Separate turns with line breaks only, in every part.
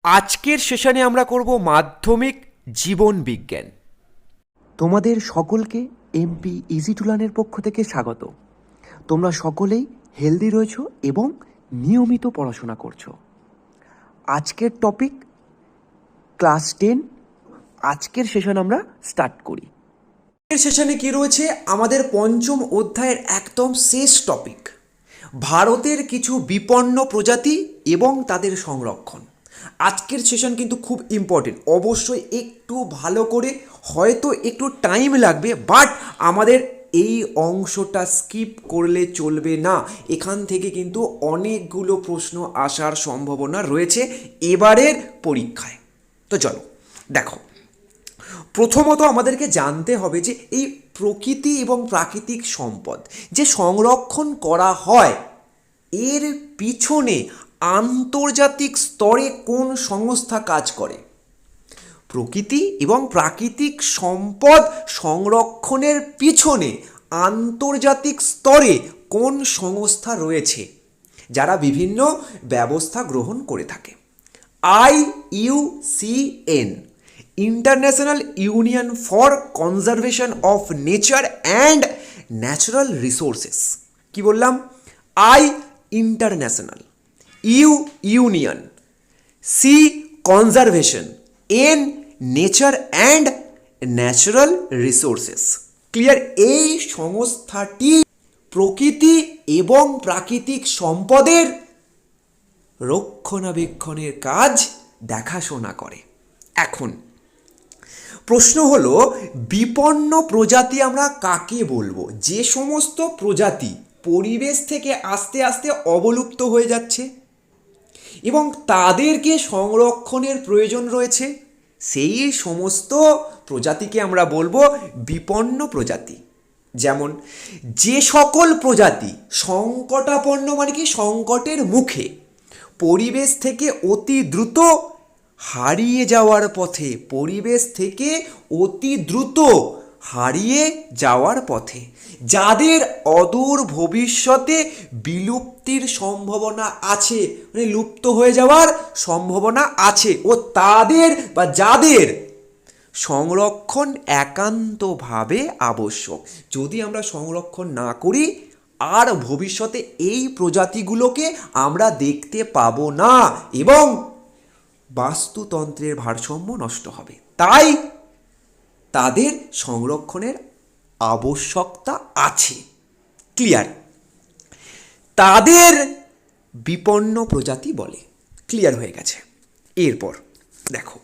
আজকের সেশনে আমরা করব মাধ্যমিক জীবন বিজ্ঞান।
তোমাদের সকলকে এমপি ইজি টু লার্নের পক্ষ থেকে স্বাগত। তোমরা সকলেই হেলদি রয়েছো এবং নিয়মিত পড়াশোনা করছো। আজকের টপিক ক্লাস 10। আজকের সেশন আমরা স্টার্ট করি।
এর সেশনে কি রয়েছে? আমাদের পঞ্চম অধ্যায়ের একদম শেষ টপিক, ভারতের কিছু বিপন্ন প্রজাতি এবং তাদের সংরক্ষণ। আজকের সেশন কিন্তু খুব ইম্পর্টেন্ট, অবশ্যই একটু ভালো করে, হয়তো একটু টাইম লাগবে, বাট আমাদের এই অংশটা স্কিপ করলে চলবে না। এখান থেকে কিন্তু অনেকগুলো প্রশ্ন আসার সম্ভাবনা রয়েছে এবারের পরীক্ষায়। তো চলো দেখো, প্রথমত আমাদেরকে জানতে হবে যে এই প্রকৃতি এবং প্রাকৃতিক সম্পদ যে সংরক্ষণ করা হয়, এর পিছনে আন্তর্জাতিক স্তরে কোন সংস্থা কাজ করে? প্রকৃতি এবং প্রাকৃতিক সম্পদ সংরক্ষণের পিছনে আন্তর্জাতিক স্তরে কোন সংস্থা রয়েছে যারা বিভিন্ন ব্যবস্থা গ্রহণ করে থাকে? IUCN, international union for conservation of nature and natural resources. কি বললাম? International, union, conservation, nature and natural resources. Clear? এই সংস্থাটি প্রকৃতি এবং প্রাকৃতিক সম্পদের রক্ষণাবেক্ষণের কাজ দেখাশোনা করে। এখন প্রশ্ন হলো, বিপন্ন প্রজাতি আমরা কাকে বলবো? যে সমস্ত প্রজাতি পরিবেশ থেকে আস্তে আস্তে অবলুপ্ত হয়ে যাচ্ছে এবং তাদেরকে সংরক্ষণের প্রয়োজন রয়েছে, সেই সমস্ত প্রজাতিকে আমরা বলবো বিপন্ন প্রজাতি। যেমন যে সকল প্রজাতি সংকটাপন্ন, মানে কি সংকটের মুখে, পরিবেশ থেকে অতি দ্রুত হারিয়ে যাওয়ার পথে, পরিবেশ থেকে অতি দ্রুত হারিয়ে যাওয়ার পথে, যাদের অদূর ভবিষ্যতে বিলুপ্তির সম্ভাবনা আছে, মানে লুপ্ত হয়ে যাওয়ার সম্ভাবনা আছে, ও তাদের বা যাদের সংরক্ষণ একান্তভাবে আবশ্যক। যদি আমরা সংরক্ষণ না করি, আর ভবিষ্যতে এই প্রজাতিগুলোকে আমরা দেখতে পাবো না এবং বাস্তুতন্ত্রের ভারসাম্য নষ্ট হবে। তাই তাদের সংরক্ষণের আবশ্যকতা আছে। ক্লিয়ার? তাদের বিপন্ন প্রজাতি বলে। ক্লিয়ার হয়ে গেছে? এরপর দেখো,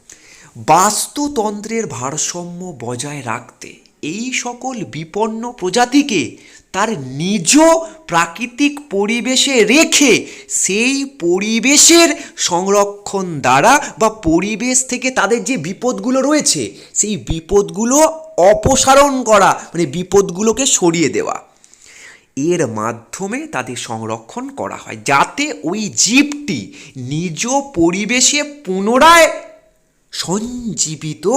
বাস্তুতন্ত্রের ভারসাম্য বজায় রাখতে এই সকল বিপন্ন প্রজাতিকে তার নিজ প্রাকৃতিক পরিবেশে রেখে সেই পরিবেশের সংরক্ষণ দ্বারা বা পরিবেশ থেকে তাদের যে বিপদগুলো রয়েছে সেই বিপদগুলো অপসারণ করা, মানে বিপদগুলোকে সরিয়ে দেওয়া, এর মাধ্যমে তাদের সংরক্ষণ করা হয়, যাতে ওই জীবটি নিজ পরিবেশে পুনরায় সঞ্জীবিত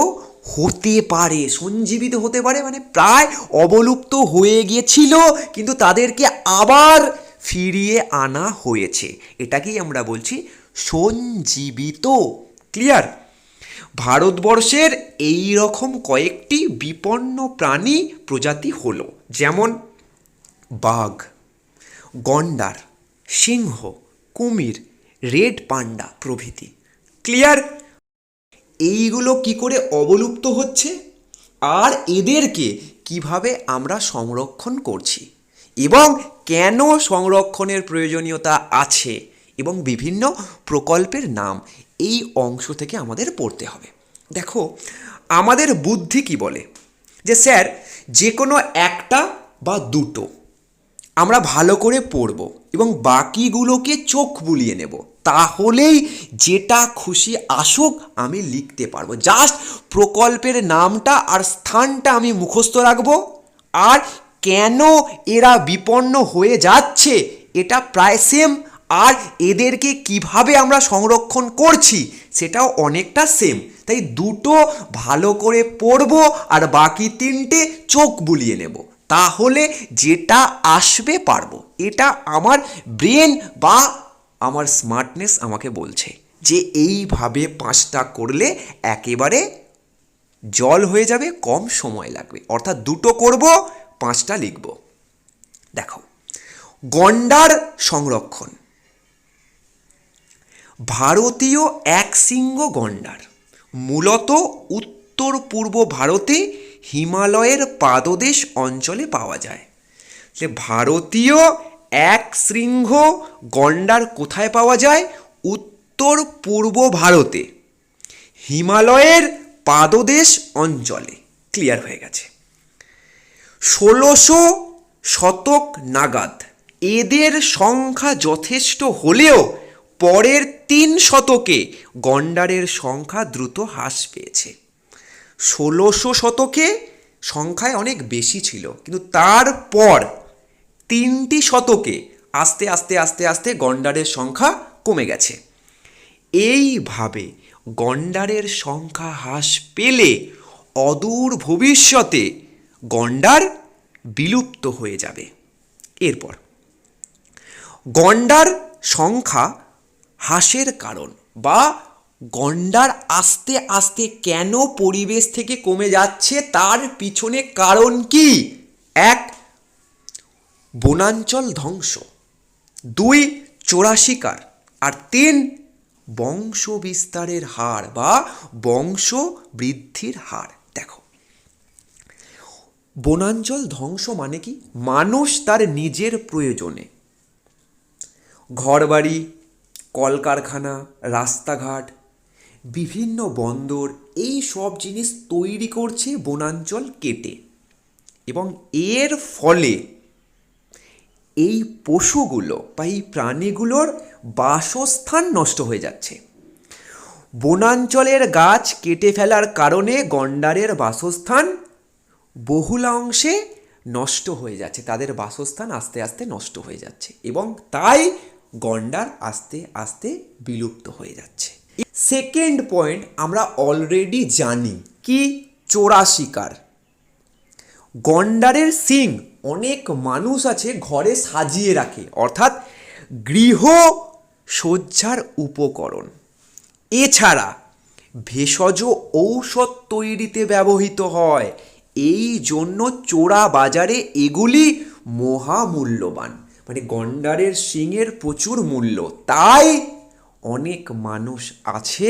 হতে পারে। সঞ্জীবিত হতে পারে মানে প্রায় অবলুপ্ত হয়ে গিয়েছিল, কিন্তু তাদেরকে আবার ফিরিয়ে আনা হয়েছে। এটাকেই আমরা বলছি সঞ্জীবিত। ক্লিয়ার? ভারতবর্ষের এই রকম কয়েকটি বিপন্ন প্রাণী প্রজাতি হলো, যেমন বাঘ, গন্ডার, সিংহ, কুমির, রেড পান্ডা প্রভৃতি। ক্লিয়ার? এইগুলো কি করে অবলুপ্ত হচ্ছে আর এদেরকে কিভাবে আমরা সংরক্ষণ করছি এবং কেন সংরক্ষণের প্রয়োজনীয়তা আছে এবং বিভিন্ন প্রকল্পের নাম, এই অংশ থেকে আমাদের পড়তে হবে। দেখো, আমাদের বুদ্ধি কি বলে যে স্যার যে কোনো একটা বা দুটো আমরা ভালো করে পড়ব এবং বাকিগুলোকে চোখ বুলিয়ে নেব, তাহলেই যেটা খুশি আসুক আমি লিখতে পারবো। জাস্ট প্রকল্পের নামটা আর স্থানটা আমি মুখস্থ রাখবো, আর কেন এরা বিপন্ন হয়ে যাচ্ছে এটা প্রায় সেম, আর এদেরকে কিভাবে আমরা সংরক্ষণ করছি সেটাও অনেকটা সেম। তাই দুটো ভালো করে পড়বো আর বাকি তিনটে চোখ বুলিয়ে নেব, তাহলে যেটা আসবে পারবো। এটা আমার ব্রেন বা আমার স্মার্টনেস আমাকে বলছে। যে এইভাবে 5টা করলে একেবারে জল হয়ে যাবে, কম সময় লাগবে। অর্থাৎ 2টো করব, 5টা লিখব। দেখো, গন্ডার সংরক্ষণ। ভারতীয় একশৃঙ্গ গন্ডার মূলত উত্তর পূর্ব ভারতে হিমালয়ের পাদদেশ অঞ্চলে পাওয়া যায়। ভারতীয় একশৃঙ্গ গন্ডার কোথায় পাওয়া যায়? উত্তর পূর্ব ভারতে হিমালয়ের পাদদেশ অঞ্চলে। ক্লিয়ার হয়ে গেছে। 1600 শতক নাগাদ এদের সংখ্যা যথেষ্ট হলেও পরের 3 শতকে গন্ডারের সংখ্যা দ্রুত হ্রাস পেয়েছে। 1600 শতকে সংখ্যায় অনেক বেশি ছিল, কিন্তু তারপর 3টি শতকে আস্তে আস্তে আস্তে আস্তে গন্ডারের সংখ্যা কমে গেছে। এইভাবে গন্ডারের সংখ্যা হ্রাস পেলে অদূর ভবিষ্যতে গন্ডার বিলুপ্ত হয়ে যাবে। এরপর গন্ডার সংখ্যা হ্রাসের কারণ বা গন্ডার আস্তে আস্তে কেন পরিবেশ থেকে কমে যাচ্ছে তার পিছনে কারণ কি? 1, বনাঞ্চল ধ্বংস, 2, চোরা শিকার, আর 3, বংশ বিস্তারের হার বা বংশ বৃদ্ধির হার। দেখো, বনাঞ্চল ধ্বংস মানে কি? মানুষ তার নিজের প্রয়োজনে ঘরবাড়ি, কলকারখানা, রাস্তাঘাট, বিভিন্ন বন্দর, এই সব জিনিস তৈরি করছে বনাঞ্চল কেটে, এবং এর ফলে এই পশুগুলো বা এই প্রাণীগুলোর বাসস্থান নষ্ট হয়ে যাচ্ছে। বনাঞ্চলের গাছ কেটে ফেলার কারণে গন্ডারের বাসস্থান বহুলাংশে নষ্ট হয়ে যাচ্ছে, তাদের বাসস্থান আস্তে আস্তে নষ্ট হয়ে যাচ্ছে, এবং তাই গন্ডার আস্তে আস্তে বিলুপ্ত হয়ে যাচ্ছে। সেকেন্ড পয়েন্ট আমরা অলরেডি জানি কি? চোরা শিকার। গন্ডারের শিং অনেক মানুষ আছে ঘরে সাজিয়ে রাখে, অর্থাৎ গৃহ সজ্জার উপকরণ। এছাড়া ভেষজ ঔষধ তৈরিতে ব্যবহৃত হয়, এই জন্য চোরা বাজারে এগুলি মহামূল্যবান। মানে গন্ডারের শিংয়ের প্রচুর মূল্য, তাই অনেক মানুষ আছে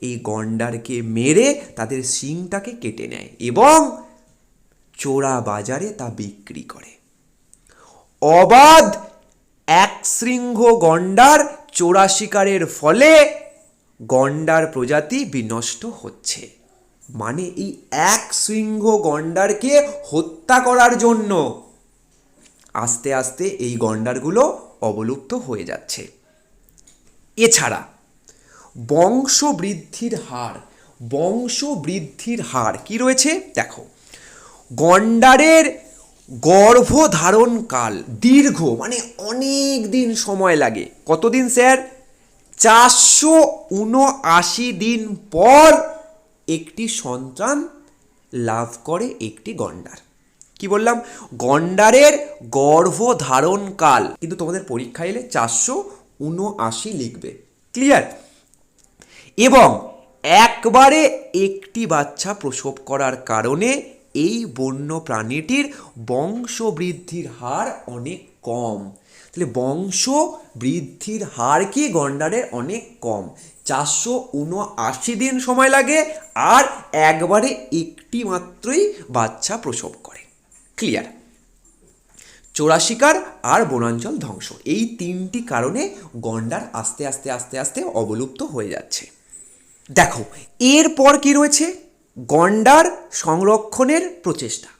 এই গন্ডারকে মেরে তাদের শিংটাকে কেটে নেয় এবং চোরা বাজারে তা বিক্রি করে। অবাধ একশৃঙ্গ গন্ডার চোরা শিকারের ফলে গন্ডার প্রজাতি বিনষ্ট হচ্ছে। মানে এই একশৃঙ্গ গন্ডারকে হত্যা করার জন্য আস্তে আস্তে এই গন্ডারগুলো অবলুপ্ত হয়ে যাচ্ছে। এছাড়া বংশবৃদ্ধির হার, বংশবৃদ্ধির হার কি রয়েছে? দেখো, গন্ডারের গর্ভধারণকাল দীর্ঘ, মানে অনেক দিন সময় লাগে। কতদিন স্যার? 479 দিন পর একটি সন্তান লাভ করে একটি গন্ডার। কি বললাম? গন্ডারের গর্ভধারণকাল, কিন্তু তোমাদের পরীক্ষা এলে 479 লিখবে। ক্লিয়ার? এবং একবারে একটি বাচ্চা প্রসব করার কারণে এই বন্য প্রাণীটির বংশবৃদ্ধির হার অনেক কম। তাহলে বংশ বৃদ্ধির হার কি গন্ডারের অনেক কম, 479 দিন সময় লাগে, আর একবারে একটি মাত্রই বাচ্চা প্রসব করে। ক্লিয়ার? চোরা শিকার আর বনাঞ্চল ধ্বংস, এই 3টি কারণে গন্ডার আস্তে আস্তে আস্তে আস্তে অবলুপ্ত হয়ে যাচ্ছে। দেখো, এরপর কি রয়েছে? গন্ডার সংরক্ষণের প্রচেষ্টা,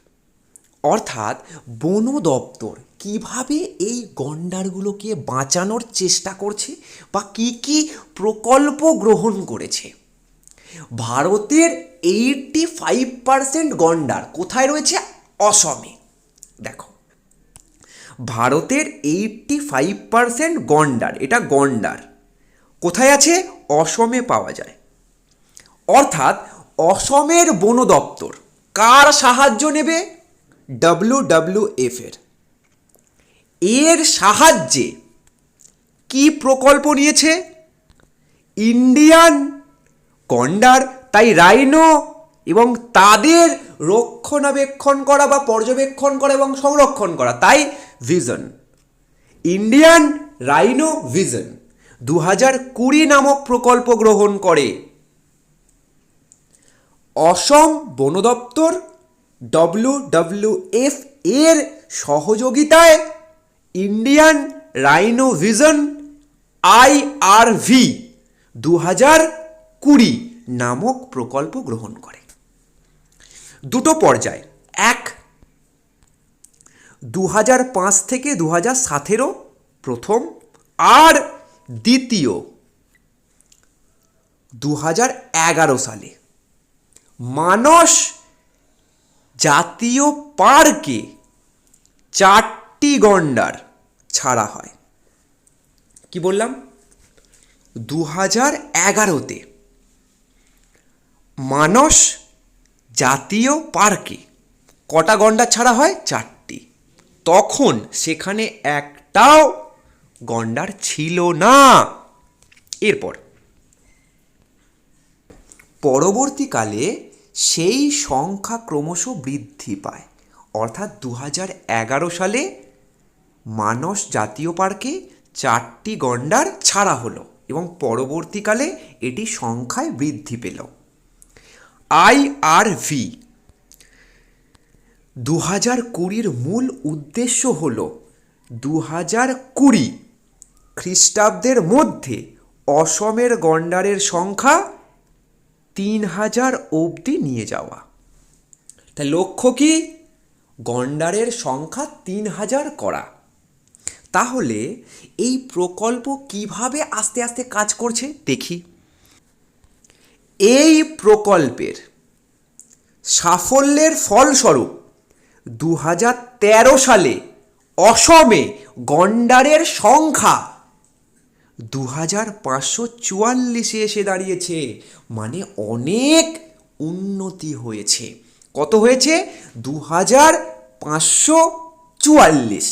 অর্থাৎ বন দপ্তর কিভাবে এই গন্ডারগুলোকে বাঁচানোর চেষ্টা করছে বা কি কি প্রকল্প গ্রহণ করেছে। ভারতের 85% গন্ডার কোথায় রয়েছে? অসমে। দেখো, ভারতের 85% গন্ডার, এটা গন্ডার কোথায় আছে? অসমে পাওয়া যায়। অর্থাৎ অসমের বন দপ্তর কার সাহায্য নেবে? WWF এর সাহায্যে কি প্রকল্প নিয়েছে? ইন্ডিয়ান গন্ডার, তাই রাইনো এবং তাদের রক্ষণাবেক্ষণ করা বা পর্যবেক্ষণ করা এবং সংরক্ষণ করা, তাই ভিশন। ইন্ডিয়ান রাইনো ভিশন 2020 নামক প্রকল্প গ্রহণ করে অসম বন দপ্তর WWF এর সহযোগিতায় ইন্ডিয়ান রাইনো ভিশন IRV 2020 নামক প্রকল্প গ্রহণ করে। দুটো পর্যায়, এক 2005 থেকে 2017 প্রথম, আর দ্বিতীয় 2011 সালে মানস জাতীয় পার্কে 4টি গন্ডার ছাড়া হয়। কি বললাম? 2011-তে মানস জাতীয় পার্কে কটা গন্ডার ছাড়া হয়? 4টি। তখন সেখানে একটাও গন্ডার ছিল না। এরপর পরবর্তীকালে সেই সংখ্যা ক্রমশ বৃদ্ধি পায়, অর্থাৎ 2011 সালে মানস জাতীয় পার্কে 4টি গন্ডার ছাড়া হলো এবং পরবর্তীকালে এটি সংখ্যায় বৃদ্ধি পেল। IRV 2020-র মূল উদ্দেশ্য হল 2020 খ্রিস্টাব্দের মধ্যে অসমের গন্ডারের সংখ্যা 3000 অবধি নিয়ে যাওয়া। তাই লক্ষ্য কি? গন্ডারের সংখ্যা 3000 করা। তাহলে এই প্রকল্প কিভাবে আস্তে আস্তে কাজ করছে দেখি। এই প্রকল্পের সাফল্যের ফলস্বরূপ 2013 সালে অসমে গন্ডারের সংখ্যা 2544 এসে দাঁড়িয়েছে, মানে অনেক উন্নতি হয়েছে। কত হয়েছে? 2544।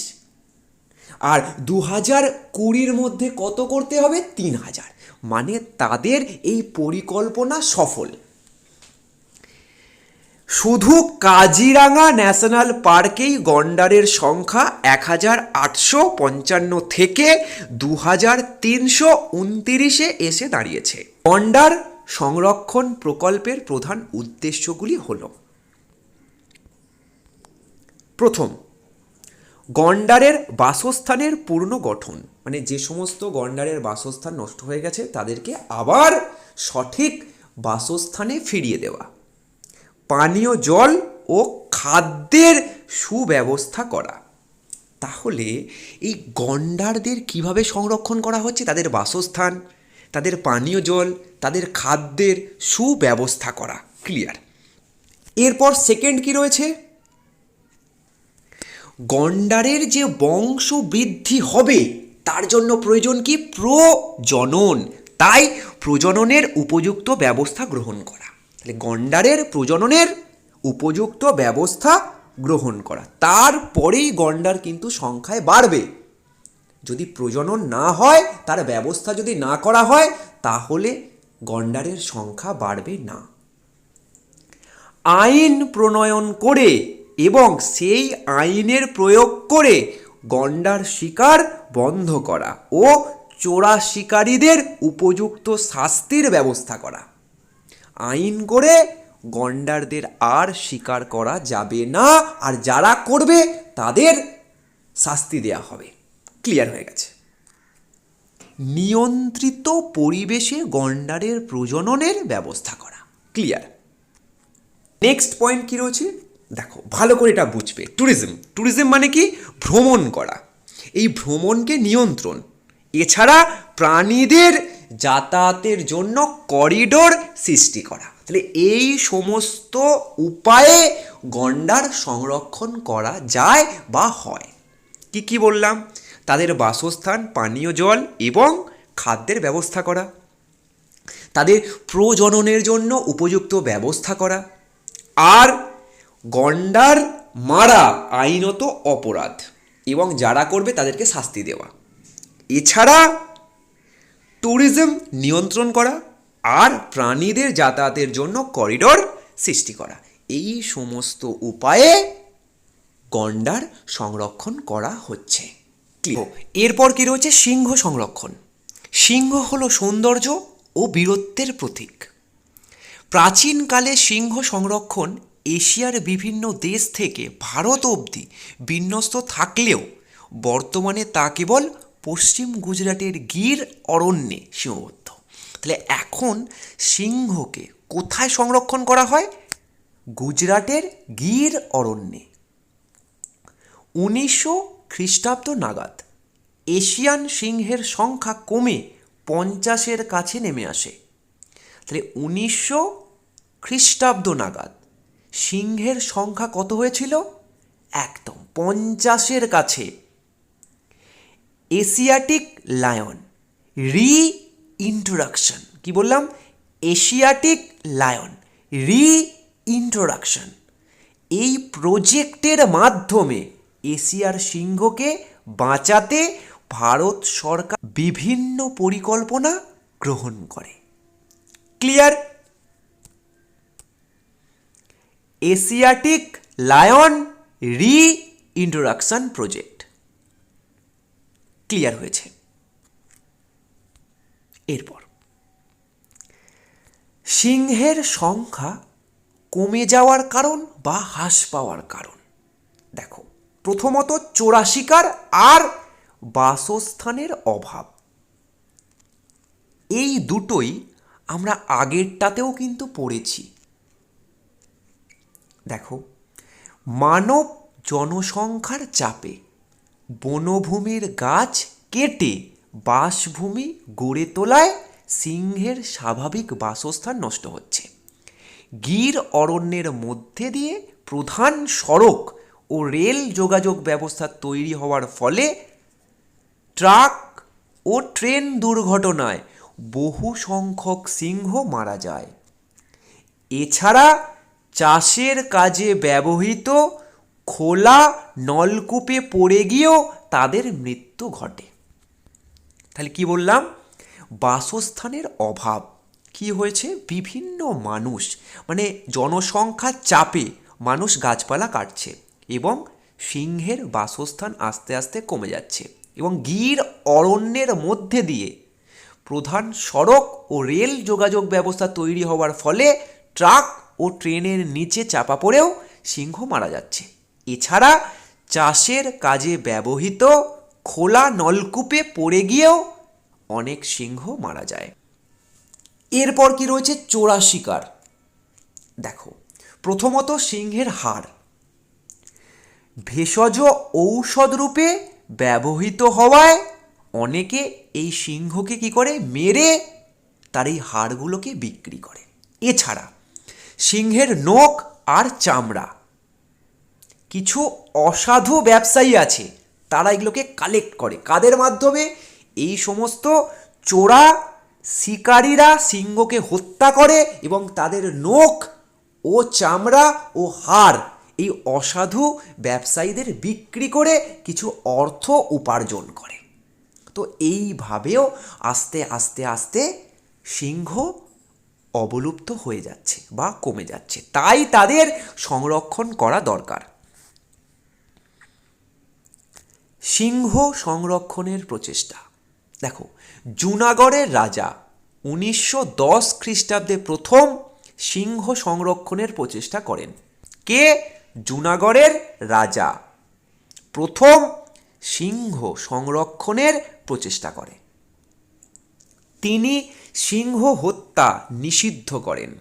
আর 2020-র মধ্যে কত করতে হবে? 3000, মানে তাদের এই পরিকল্পনা সফল। শুধু কাজিরাঙা ন্যাশনাল পার্কেই গন্ডারের সংখ্যা 1855 থেকে 2329-এ এসে দাঁড়িয়েছে। গন্ডার সংরক্ষণ প্রকল্পের প্রধান উদ্দেশ্যগুলি হল: প্রথম, গন্ডারের বাসস্থানের পুনর্গঠন, মানে যে সমস্ত গন্ডারের বাসস্থান নষ্ট হয়ে গেছে তাদেরকে আবার সঠিক বাসস্থানে ফিরিয়ে দেওয়া। পানীয় জল ও খাদ্যের সুব্যবস্থা করা। তাহলে এই গন্ডারদের কিভাবে সংরক্ষণ করা হচ্ছে? তাদের বাসস্থান, তাদের পানীয় জল, তাদের খাদ্যের সুব্যবস্থা করা। ক্লিয়ার। এরপর সেকেন্ড কি রয়েছে? গন্ডারের যে বংশ বৃদ্ধি হবে তার জন্য প্রয়োজন কি? প্রজনন। তাই প্রজননের উপযুক্ত ব্যবস্থা গ্রহণ করা। তাহলে গন্ডারের প্রজননের উপযুক্ত ব্যবস্থা গ্রহণ করা, তারপরেই গন্ডার কিন্তু সংখ্যায় বাড়বে। যদি প্রজনন না হয়, তার ব্যবস্থা যদি না করা হয়, তাহলে গন্ডারের সংখ্যা বাড়বে না। আইন প্রণয়ন করে এবং সেই আইনের প্রয়োগ করে গন্ডার শিকার বন্ধ করা ও চোরা শিকারীদের উপযুক্ত শাস্তির ব্যবস্থা করা। আইন করে গন্ডারদের আর শিকার করা যাবে না, আর যারা করবে তাদের শাস্তি দেয়া হবে। ক্লিয়ার হয়ে গেছে। নিয়ন্ত্রিত পরিবেশে গন্ডারের প্রজননের ব্যবস্থা করা। ক্লিয়ার। নেক্সট পয়েন্ট কি রয়েছে দেখো, ভালো করে এটা বুঝবে। ট্যুরিজম মানে কি? ভ্রমণ করা। এই ভ্রমণকে নিয়ন্ত্রণ, এছাড়া প্রাণীদের যাতায়াতের জন্য করিডোর সৃষ্টি করা। তাহলে এই সমস্ত উপায়ে গন্ডার সংরক্ষণ করা যায় বা হয়। কি কি বললাম? তাদের বাসস্থান, পানীয় জল এবং খাদ্যের ব্যবস্থা করা, তাদের প্রজননের জন্য উপযুক্ত ব্যবস্থা করা, আর গন্ডার মারা আইনত অপরাধ এবং যারা করবে তাদেরকে শাস্তি দেওয়া। এছাড়া ট্যুরিজম নিয়ন্ত্রণ করা আর প্রাণীদের যাতায়াতের জন্য করিডোর সৃষ্টি করা, এই সমস্ত উপায়ে গন্ডার সংরক্ষণ করা হচ্ছে। এরপর কি রয়েছে? সিংহ সংরক্ষণ। সিংহ হলো সৌন্দর্য ও বীরত্বের প্রতীক। প্রাচীনকালে সিংহ সংরক্ষণ এশিয়ার বিভিন্ন দেশ থেকে ভারত অবধি বিন্যস্ত থাকলেও বর্তমানে তা কেবল পশ্চিম গুজরাটের গির অরণ্যে সীমাবদ্ধ। তাহলে এখন সিংহকে কোথায় সংরক্ষণ করা হয়? গুজরাটের গির অরণ্যে। 1900 খ্রিস্টাব্দ নাগাদ এশিয়ান সিংহের সংখ্যা কমে 50-এর কাছে নেমে আসে। তাহলে 1900 খ্রিস্টাব্দ নাগাদ সিংহের সংখ্যা কত হয়েছিল? একদম 50-এর কাছে। এশিয়াটিক লায়ন রিইন্ট্রোডাকশন, কি বললাম? এশিয়াটিক লায়ন রিইন্ট্রোডাকশন, এই প্রজেক্টের মাধ্যমে এশিয়ার সিংহকে বাঁচাতে ভারত সরকার বিভিন্ন পরিকল্পনা গ্রহণ করে। Clear? Asiatic lion reintroduction project clear হয়েছে। এরপর সিংহের সংখ্যা কমে যাওয়ার কারণ বা হ্রাস পাওয়ার কারণ দেখো, প্রথমত চোরা শিকার আর বাসস্থানের অভাব। এই দুটোই আমরা আগেরটাতেও কিন্তু পড়েছি। দেখো, মানব জনসংখ্যার চাপে বনভূমির গাছ কেটে বাসভূমি গড়ে তোলায় সিংহের স্বাভাবিক বাসস্থান নষ্ট হচ্ছে। গির অরণ্যের মধ্যে দিয়ে প্রধান সড়ক ও রেল যোগাযোগ ব্যবস্থা তৈরি হওয়ার ফলে ট্রাক ও ট্রেন দুর্ঘটনায় বহু সংখ্যক সিংহ মারা যায়। এছাড়া চাষের কাজে ব্যবহৃত খোলা নলকূপে পড়ে গিয়েও তাদের মৃত্যু ঘটে। তাহলে কি বললাম? বাসস্থানের অভাব কি হয়েছে? বিভিন্ন মানুষ মানে জনসংখ্যার চাপে মানুষ গাছপালা কাটছে এবং সিংহের বাসস্থান আস্তে আস্তে কমে যাচ্ছে, এবং গির অরণ্যের মধ্যে দিয়ে প্রধান সড়ক ও রেল যোগাযোগ ব্যবস্থা তৈরি হওয়ার ফলে ট্রাক ও ট্রেনের নিচে চাপা পড়েও সিংহ মারা যাচ্ছে। এছাড়া চাষের কাজে ব্যবহৃত খোলা নলকূপে পড়ে গিয়েও অনেক সিংহ মারা যায়। এরপর কি রয়েছে? চোরা শিকার। দেখো, প্রথমত সিংহের হাড় ভেষজ ঔষধ রূপে ব্যবহৃত হওয়ায় অনেকে এই সিংহকে কি করে? মেরে তার এই হাড়গুলোকে বিক্রি করে। এছাড়া সিংহের নখ আর চামড়া, কিছু অসাধু ব্যবসায়ী আছে তারা এগুলোকে কালেক্ট করে। কাদের মাধ্যমে? এই সমস্ত চোরা শিকারীরা সিংহকে হত্যা করে এবং তাদের নখ ও চামড়া ও হাড় এই অসাধু ব্যবসায়ীদের বিক্রি করে কিছু অর্থ উপার্জন করে। তো এইভাবেও আস্তে আস্তে আস্তে সিংহ অবলুপ্ত হয়ে যাচ্ছে বা কমে যাচ্ছে, তাই তাদের সংরক্ষণ করা দরকার। সিংহ সংরক্ষণের প্রচেষ্টা দেখো, জুনাগড়ের রাজা 1910 খ্রিস্টাব্দে প্রথম সিংহ সংরক্ষণের প্রচেষ্টা করেন। কে? জুনাগড়ের রাজা প্রথম সিংহ সংরক্ষণের প্রচেষ্টা করে। তিনি সিংহ হত্যা নিষিদ্ধ করেন।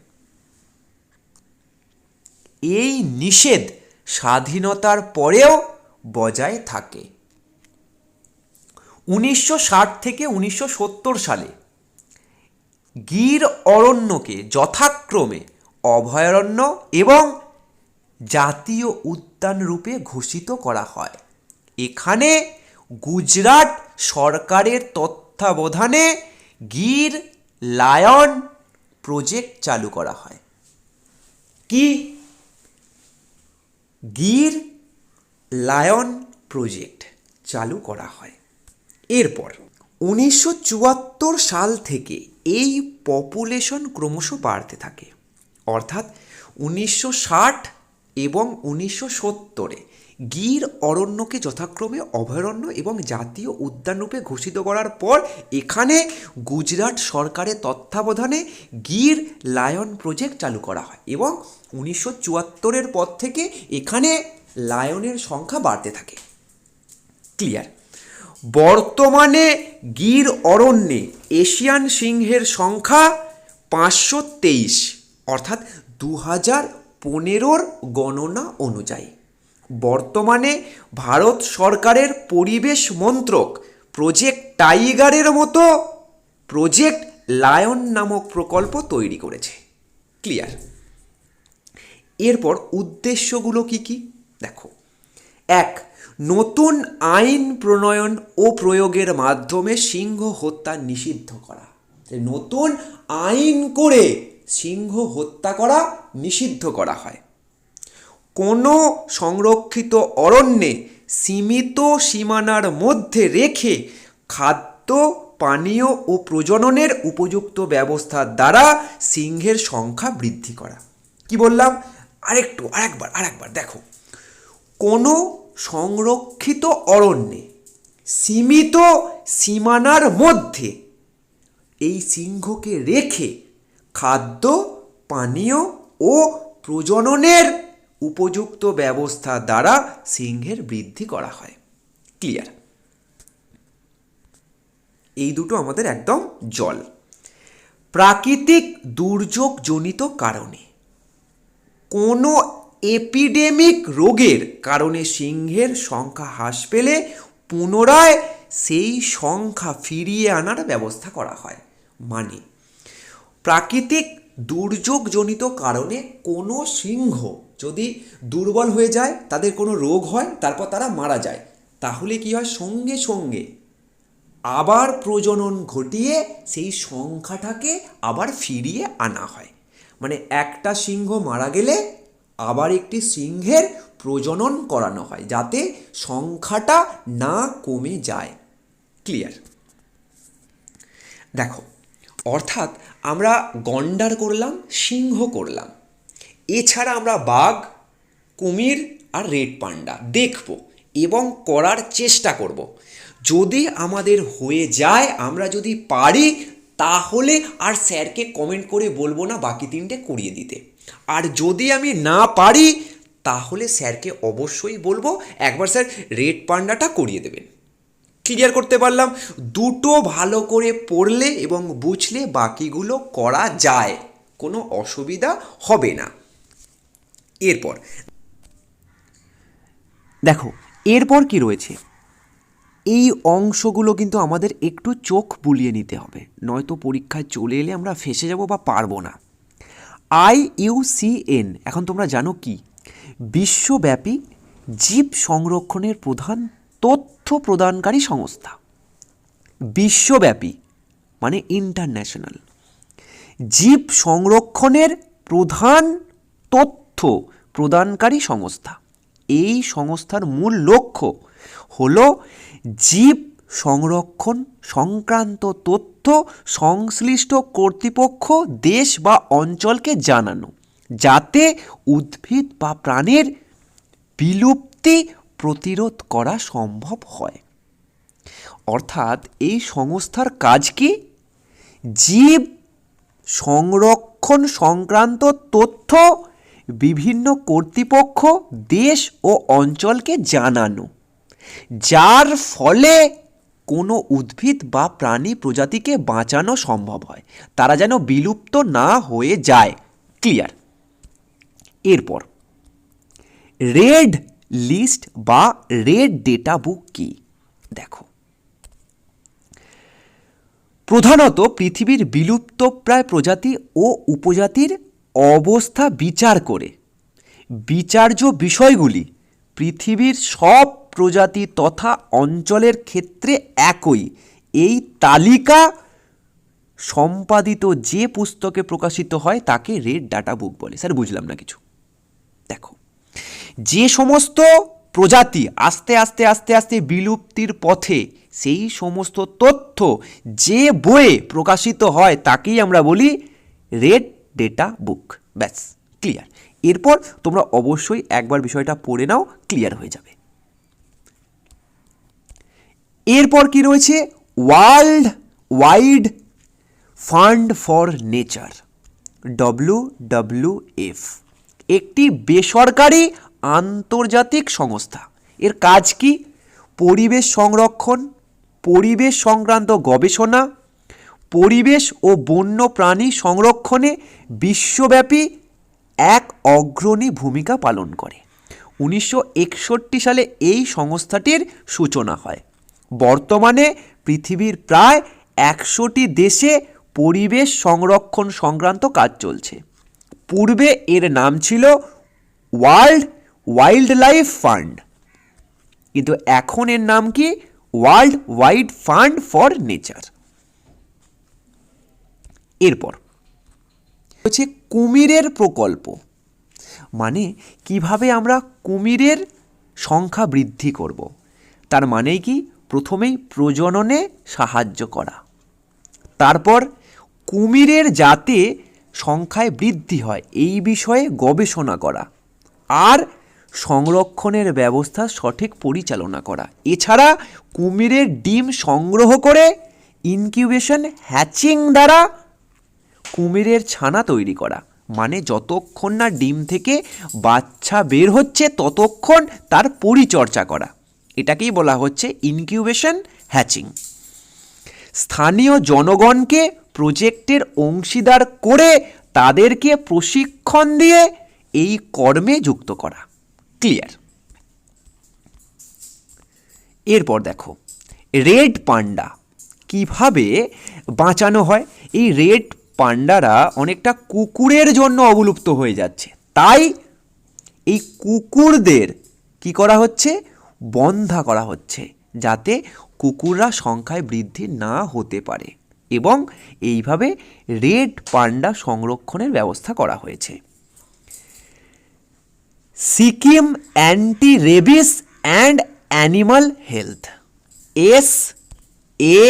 এই নিষেধ স্বাধীনতার পরেও বজায় থাকে। 1960 থেকে 1970 সালে গির অরণ্যকে যথাক্রমে অভয়ারণ্য এবং জাতীয় উদ্যান রূপে ঘোষিত করা হয়। এখানে গুজরাট সরকারের তত্ত্বাবধানে গির লায়ন প্রজেক্ট চালু করা হয়। কি? গির লায়ন প্রজেক্ট চালু করা হয়। এরপর 1974 সাল থেকে এই পপুলেশন ক্রমশ বাড়তে থাকে, অর্থাৎ 1960 এবং 1970-এ গির অরণ্যকে যথাক্রমে অভয়ারণ্য এবং জাতীয় উদ্যান রূপে ঘোষিত করার পর এখানে গুজরাট সরকারের তত্ত্বাবধানে গির লায়ন প্রজেক্ট চালু করা হয় এবং 1974-এর পর থেকে এখানে লায়নের সংখ্যা বাড়তে থাকে। ক্লিয়ার? বর্তমানে গির অরণ্যে এশিয়ান সিংহের সংখ্যা 523, অর্থাৎ 2015-র গণনা অনুযায়ী। বর্তমানে ভারত সরকারের পরিবেশ মন্ত্রক প্রজেক্ট টাইগারের মতো প্রজেক্ট লায়ন নামক প্রকল্প তৈরি করেছে। ক্লিয়ার? এরপর উদ্দেশ্যগুলো কি কি দেখো। 1. নতুন আইন প্রণয়ন ও প্রয়োগের মাধ্যমে সিংহ হত্যা নিষিদ্ধ করা। নতুন আইন করে সিংহ হত্যা করা নিষিদ্ধ করা হয়। কোনো সংরক্ষিত অরণ্যে সীমিত সীমানার মধ্যে রেখে খাদ্য, পানীয় ও প্রজননের উপযুক্ত ব্যবস্থার দ্বারা সিংহের সংখ্যা বৃদ্ধি করা। কি বললাম? আরেকবার দেখো। কোনো সংরক্ষিত অরণ্যে সীমিত সীমানার মধ্যে এই সিংহকে রেখে খাদ্য, পানীয় ও প্রজননের উপযুক্ত ব্যবস্থা দ্বারা সিংহের বৃদ্ধি করা হয়। ক্লিয়ার? এই দুটো আমাদের একদম জল। প্রাকৃতিক দুর্যোগজনিত কারণে কোনো এপিডেমিক রোগের কারণে সিংহের সংখ্যা হ্রাস পেলে পুনরায় সেই সংখ্যা ফিরিয়ে আনার ব্যবস্থা করা হয়। মানে প্রাকৃতিক দুর্যোগজনিত কারণে কোনো সিংহ যদি দুর্বল হয়ে যায়, তাদের কোনো রোগ হয়, তারপর তারা মারা যায়, তাহলে কি হয়? সঙ্গে সঙ্গে আবার প্রজনন ঘটিয়ে সেই সংখ্যাটাকে আবার ফিরিয়ে আনা হয়। মানে একটা সিংহ মারা গেলে আবার একটি সিংহের প্রজনন করানো হয়, যাতে সংখ্যাটা না কমে যায়। ক্লিয়ার? দেখো, অর্থাৎ আমরা গন্ডার করলাম, সিংহ করলাম, এছাড়া আমরা বাঘ, কুমির আর রেড পান্ডা দেখব এবং করার চেষ্টা করব। যদি আমাদের হয়ে যায়, আমরা যদি পারি, তাহলে আর স্যারকে কমেন্ট করে বলবো না বাকি তিনটে করিয়ে দিতে। আর যদি আমি না পারি, তাহলে স্যারকে অবশ্যই বলবো একবার স্যার রেড পান্ডাটা করিয়ে দেবেন। ক্লিয়ার করতে পারলাম? দুটো ভালো করে পড়লে এবং বুঝলে বাকিগুলো করা যায়, কোনো অসুবিধা হবে না। এরপর কি রয়েছে? এই অংশগুলো কিন্তু আমাদের একটু চোখ বুলিয়ে নিতে হবে, নয়তো পরীক্ষায় চলে এলে আমরা ফেঁসে যাব বা পারবো না। IUCN এখন তোমরা জানো কি? বিশ্বব্যাপী জীব সংরক্ষণের প্রধান তথ্য প্রদানকারী সংস্থা। বিশ্বব্যাপী মানে ইন্টারন্যাশনাল। জীব সংরক্ষণের প্রধান তথ্য প্রদানকারী সংস্থা। এই সংস্থার মূল লক্ষ্য হল জীব সংরক্ষণ সংক্রান্ত তথ্য সংশ্লিষ্ট কর্তৃপক্ষ, দেশ বা অঞ্চলকে জানানো, যাতে উদ্ভিদ বা প্রাণীর বিলুপ্তি প্রতিরোধ করা সম্ভব হয়। অর্থাৎ এই সংস্থার কাজ কি? জীব সংরক্ষণ সংক্রান্ত তথ্য বিভিন্ন কর্তৃপক্ষ, দেশ ও অঞ্চলকে জানানো, যার ফলে কোনো উদ্ভিদ বা প্রাণী প্রজাতিকে বাঁচানো সম্ভব হয়, তারা যেন বিলুপ্ত না হয়ে যায়। ক্লিয়ার? এরপর রেড লিস্ট বা রেড ডেটা বুক কি? দেখো, প্রধানত পৃথিবীর বিলুপ্তপ্রায় প্রজাতি ও উপজাতির অবস্থা বিচার করে বিচার্য বিষয়গুলি পৃথিবীর সব প্রজাতি তথা অঞ্চলের ক্ষেত্রে একই। এই তালিকা সম্পাদিত যে পুস্তকে প্রকাশিত হয় তাকে রেড ডাটা বুক বলে। স্যার বুঝলাম না কিছু। দেখো, যে সমস্ত প্রজাতি আস্তে আস্তে বিলুপ্তির পথে, সেই সমস্ত তথ্য যে বইয়ে প্রকাশিত হয় তাকেই আমরা বলি রেড ডেটা বুক। ব্যাস, ক্লিয়ার। এরপর তোমরা অবশ্যই একবার বিষয়টা পড়ে নাও, ক্লিয়ার হয়ে যাবে। এরপর কি রয়েছে? World wide fund for nature, WWF, একটি বেসরকারি আন্তর্জাতিক সংস্থা। এর কাজ কি? পরিবেশ সংরক্ষণ, পরিবেশ সংক্রান্ত গবেষণা, পরিবেশ ও বন্য প্রাণী সংরক্ষণে বিশ্বব্যাপী এক অগ্রণী ভূমিকা পালন করে। 1961 সালে এই সংস্থাটির সূচনা হয়। বর্তমানে পৃথিবীর প্রায় 100টি দেশে পরিবেশ সংরক্ষণ সংক্রান্ত কাজ চলছে। পূর্বে এর নাম ছিল ওয়ার্ল্ড ওয়াইল্ড লাইফ ফান্ড, কিন্তু এখন এর নাম কি? World wide fund for nature. এরপর হচ্ছে কুমিরের প্রকল্প, মানে কিভাবে আমরা কুমিরের সংখ্যা বৃদ্ধি করব। তার মানে কি? প্রথমেই প্রজননে সাহায্য করা, তারপর কুমিরের যাতে সংখ্যায় বৃদ্ধি হয় এই বিষয়ে গবেষণা করা, আর সংরক্ষণের ব্যবস্থা সঠিক পরিচালনা করা। এছাড়া কুমিরের ডিম সংগ্রহ করে ইনকিউবেশন হ্যাচিং দ্বারা কুমিরের ছানা তৈরি করা, মানে যতক্ষণ না ডিম থেকে বাচ্চা বের হচ্ছে ততক্ষণ তার পরিচর্যা করা, এটাকেই বলা হচ্ছে ইনকিউবেশন হ্যাচিং। স্থানীয় জনগণকে প্রজেক্টের অংশীদার করে তাদেরকে প্রশিক্ষণ দিয়ে এই কর্মে যুক্ত করা। ক্লিয়ার? এরপর দেখো রেড পান্ডা কিভাবে বাঁচানো হয়। এই রেড পান্ডারা অনেকটা কুকুরের জন্য অবলুপ্ত হয়ে যাচ্ছে, তাই এই কুকুরদের কি করা হচ্ছে? বন্ধা করা হচ্ছে, যাতে কুকুররা সংখ্যায় বৃদ্ধি না হতে পারে, এবং এইভাবে রেড পান্ডা সংরক্ষণের ব্যবস্থা করা হয়েছে। Sikkim anti rabies and animal health,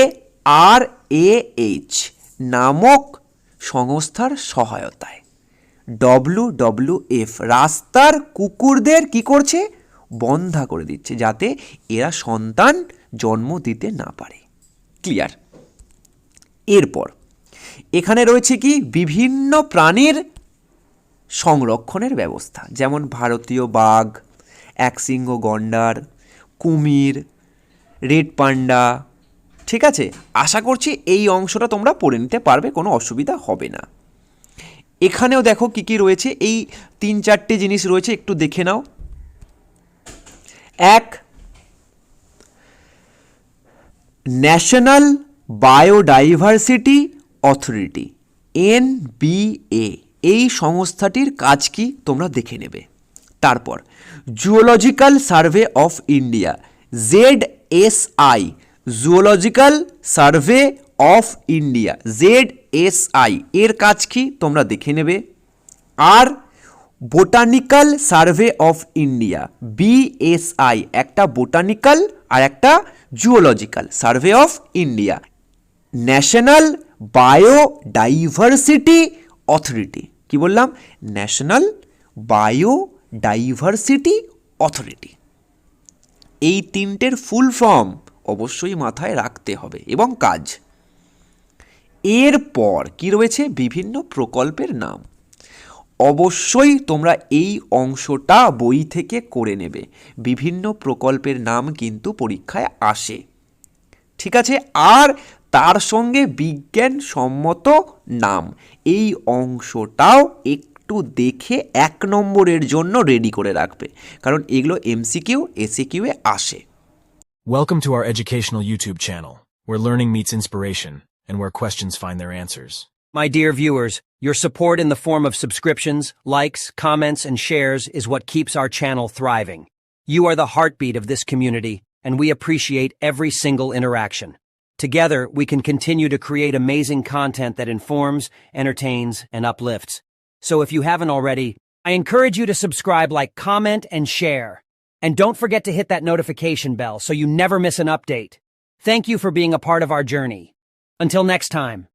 SARAH নামক সংস্থার সহায়তায় WWF রাস্তার কুকুরদের কি করছে? বন্ধা করে দিচ্ছে, যাতে এরা সন্তান জন্ম দিতে না পারে। ক্লিয়ার? এরপর এখানে রয়েছে কি? বিভিন্ন প্রাণীর সংরক্ষণের ব্যবস্থা, যেমন ভারতীয় বাঘ, একশৃঙ্গ গন্ডার, কুমির, রেড পান্ডা। ঠিক আছে, আশা করছি এই অংশটা তোমরা পড়ে নিতে পারবে, কোনো অসুবিধা হবে না। এখানেও দেখো কি কি রয়েছে, এই 3-4টে জিনিস রয়েছে, একটু দেখে নাও। এক, ন্যাশনাল বায়োডাইভার্সিটি অথরিটি, NBA, এই সংস্থাটির কাজ কি তোমরা দেখে নেবে। তারপর zoological survey of India, ZSI, zoological survey of India, ZSI, এর কাজ কি তোমরা দেখে নেবে। আর botanical survey of India, BSI, একটা বোটানিক্যাল আর একটা zoological survey of India. National biodiversity authority, কি বললাম? National biodiversity authority. এই তিনটের ফুল ফর্ম অবশ্যই মাথায় রাখতে হবে, এবং কাজ। এরপর কি রয়েছে? বিভিন্ন প্রকল্পের নাম। অবশ্যই তোমরা এই অংশটা বই থেকে করে নেবে, বিভিন্ন প্রকল্পের নাম কিন্তু পরীক্ষায় আসে। ঠিক আছে, আর তার সঙ্গে বিজ্ঞানসম্মত নাম, এই অংশটাও একটু দেখে 1 নম্বরের জন্য রেডি করে রাখবে, কারণ এগুলো MCQ, SAQ এ আসে।
Welcome to our educational YouTube channel, where learning meets inspiration and where questions find their answers.
My dear viewers, your support in the form of subscriptions, likes, comments, and shares is what keeps our channel thriving. You are the heartbeat of this community, and we appreciate every single interaction. Together, we can continue to create amazing content that informs, entertains, and uplifts. So if you haven't already, I encourage you to subscribe, like, comment, and share. And don't forget to hit that notification bell so you never miss an update. Thank you for being a part of our journey. Until next time.